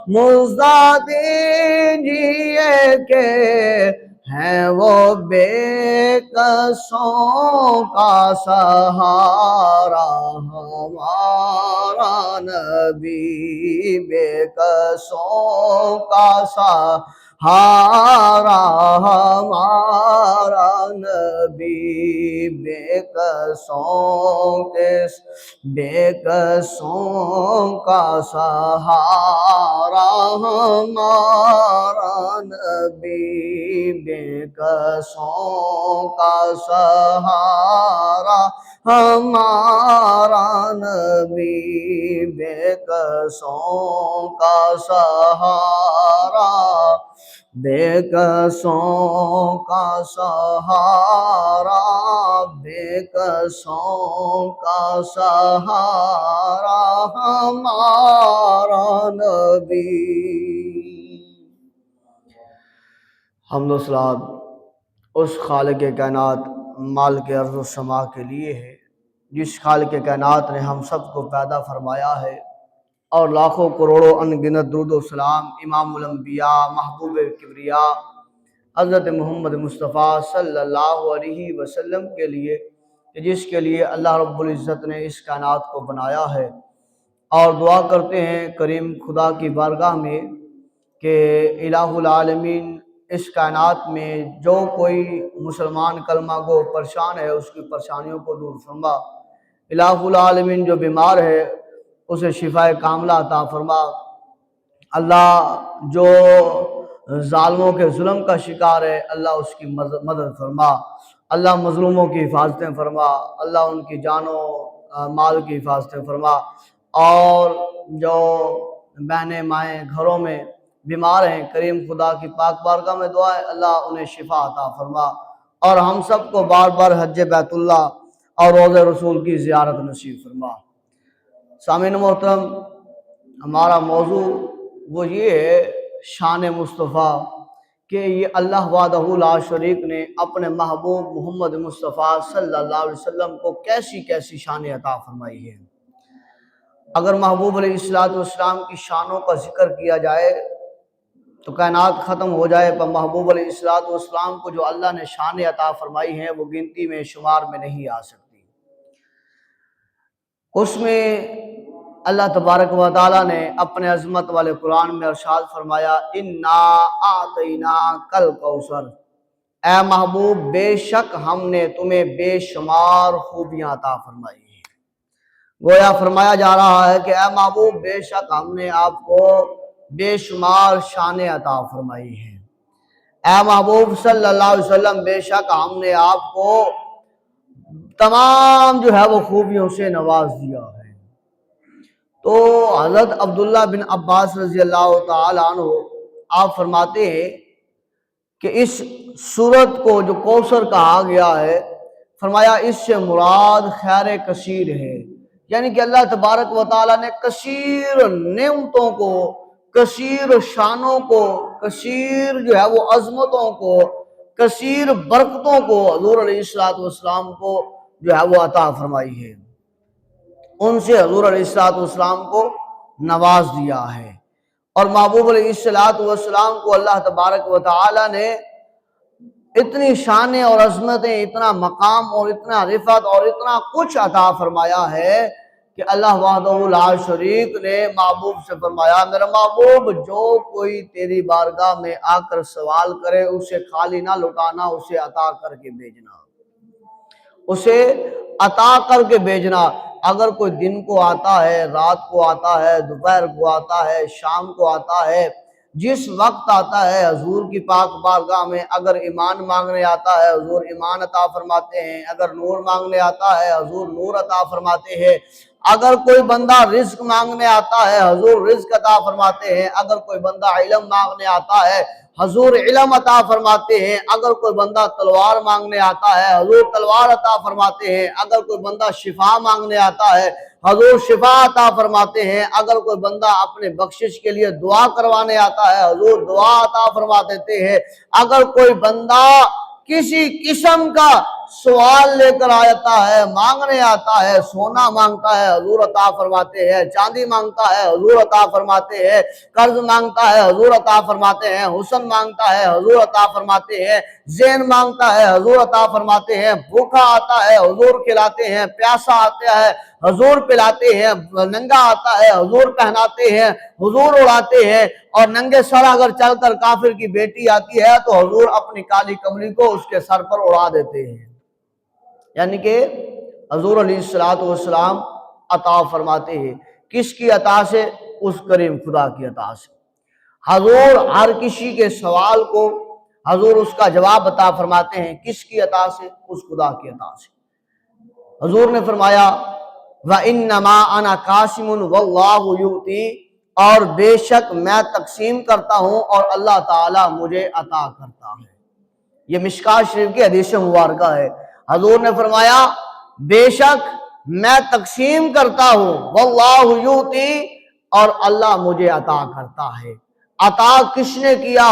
مزدہ دیجیے کہ ہیں وہ بے کسوں کا سہارا ہمارا نبی، بے کسوں کا سہارا ہمارا نبی، بے کسوں کا سہارا ہمارا نبی، بے کسوں کا سہارا ہمارا نبی، بے کسوں کا سہارا، بے کسوں کا سہارا، بے کسوں کا سہارا ہمارا نبی۔ حمد و صلات اس خالق کائنات مالک ارض و سما کے لیے ہے جس خالق کائنات نے ہم سب کو پیدا فرمایا ہے، اور لاکھوں کروڑوں انگنت درود و سلام امام الانبیاء محبوب کبریا حضرت محمد مصطفیٰ صلی اللہ علیہ وسلم کے لیے، جس کے لیے اللہ رب العزت نے اس کائنات کو بنایا ہے۔ اور دعا کرتے ہیں کریم خدا کی بارگاہ میں کہ الہ العالمین اس کائنات میں جو کوئی مسلمان کلمہ گو پریشان ہے اس کی پریشانیوں کو دور فرما، الہ العالمین جو بیمار ہے اسے شفا کاملہ عطا فرما، اللہ جو ظالموں کے ظلم کا شکار ہے اللہ اس کی مدد فرما، اللہ مظلوموں کی حفاظتیں فرما، اللہ ان کی جان و مال کی حفاظتیں فرما، اور جو بہنیں مائیں گھروں میں بیمار ہیں کریم خدا کی پاک بارگاہ میں دعا ہے اللہ انہیں شفا عطا فرما، اور ہم سب کو بار بار حج بیت اللہ اور روضہ رسول کی زیارت نصیب فرما۔ سامعین محترم، ہمارا موضوع وہ یہ ہے شان مصطفیٰ، کہ یہ اللہ وحدہ لا شریک نے اپنے محبوب محمد مصطفیٰ صلی اللہ علیہ وسلم کو کیسی کیسی شان عطا فرمائی ہے۔ اگر محبوب علیہ السلام کی شانوں کا ذکر کیا جائے تو کائنات ختم ہو جائے، پر محبوب علیہ السلام کو جو اللہ نے شان عطا فرمائی ہیں وہ گنتی میں شمار میں نہیں آ سکتی۔ اس میں اللہ تبارک و تعالیٰ نے اپنے عظمت والے قرآن میں ارشاد فرمایا انا اعطیناک الکوثر، اے محبوب بے شک ہم نے تمہیں بے شمار خوبیاں عطا فرمائی ہیں۔ گویا فرمایا جا رہا ہے کہ اے محبوب بے شک ہم نے آپ کو بے شمار شانیں عطا فرمائی ہیں، اے محبوب صلی اللہ علیہ وسلم بے شک ہم نے آپ کو تمام جو ہے وہ خوبیوں سے نواز دیا ہے۔ تو حضرت عبداللہ بن عباس رضی اللہ تعالیٰ عنہ آپ فرماتے ہیں کہ اس سورت کو جو کوثر کہا گیا ہے، فرمایا اس سے مراد خیر کثیر ہے، یعنی کہ اللہ تبارک و تعالیٰ نے کثیر نعمتوں کو، کثیر شانوں کو، کثیر جو ہے وہ عظمتوں کو، کثیر برکتوں کو حضور علیہ السلام کو جو ہے وہ عطا فرمائی ہے، ان سے حضور علیہ السلام کو نواز دیا ہے۔ اور محبوب علیہ السلام کو اللہ تبارک و تعالی نے اتنی شانیں اور عظمتیں، اتنا مقام اور اتنا رفعت اور اتنا کچھ عطا فرمایا ہے کہ اللہ وحدہ لا شریک نے محبوب سے فرمایا میرا محبوب جو کوئی تیری بارگاہ میں آ کر سوال کرے اسے خالی نہ لوٹانا، اسے عطا کر کے بھیجنا، اسے عطا کر کے بھیجنا۔ اگر کوئی دن کو آتا ہے، رات کو آتا ہے، دوپہر کو آتا ہے، شام کو آتا ہے، جس وقت آتا ہے حضور کی پاک بارگاہ میں، اگر ایمان مانگنے آتا ہے حضور ایمان عطا فرماتے ہیں، اگر نور مانگنے آتا ہے حضور نور عطا فرماتے ہیں، اگر کوئی بندہ رزق مانگنے آتا ہے حضور رزق عطا فرماتے ہیں، اگر کوئی بندہ علم مانگنے آتا ہے حضور علم عطا فرماتے ہیں، اگر کوئی بندہ تلوار مانگنے آتا ہے حضور تلوار عطا فرماتے ہیں، اگر کوئی بندہ شفا مانگنے آتا ہے حضور شفا عطا فرماتے ہیں، اگر کوئی بندہ اپنے بخشش کے لیے دعا کروانے آتا ہے حضور دعا عطا فرما دیتے ہیں، اگر کوئی بندہ کسی قسم کا سوال لے کر آتا ہے، مانگنے آتا ہے، سونا مانگتا ہے حضور عطا فرماتے ہیں، چاندی مانگتا ہے حضور عطا فرماتے ہیں، قرض مانگتا ہے حضور عطا فرماتے ہیں، حسن مانگتا ہے حضور عطا فرماتے ہیں، ذہن مانگتا ہے حضور عطا فرماتے ہیں، بھوکا آتا ہے حضور کھلاتے ہیں، پیاسا آتا ہے حضور پلاتے ہیں، ننگا آتا ہے حضور پہناتے ہیں، حضور اڑاتے ہیں، اور ننگے سر اگر چل کر کافر کی بیٹی آتی ہے تو حضور اپنی کالی کملی کو اس کے سر پر اڑا دیتے ہیں۔ یعنی کہ حضور علیہ السلام عطا فرماتے ہیں، کس کی عطا سے؟ اس کریم خدا کی عطا سے۔ حضور ہر کسی کے سوال کو حضور اس کا جواب عطا فرماتے ہیں، کس کی عطا سے؟ اس خدا کی عطا سے۔ حضور نے فرمایا وَإِنَّمَا أَنَا قَاسِمٌ وَاللَّهُ يُؤْتِي، اور بے شک میں تقسیم کرتا ہوں اور اللہ تعالیٰ مجھے عطا کرتا ہے۔ یہ مشکوٰۃ شریف کی حدیث مبارکہ ہے۔ حضور نے فرمایا بے شک میں تقسیم کرتا ہوں، واللہ یؤتی، اور اللہ مجھے عطا کرتا ہے۔ عطا کس نے کیا؟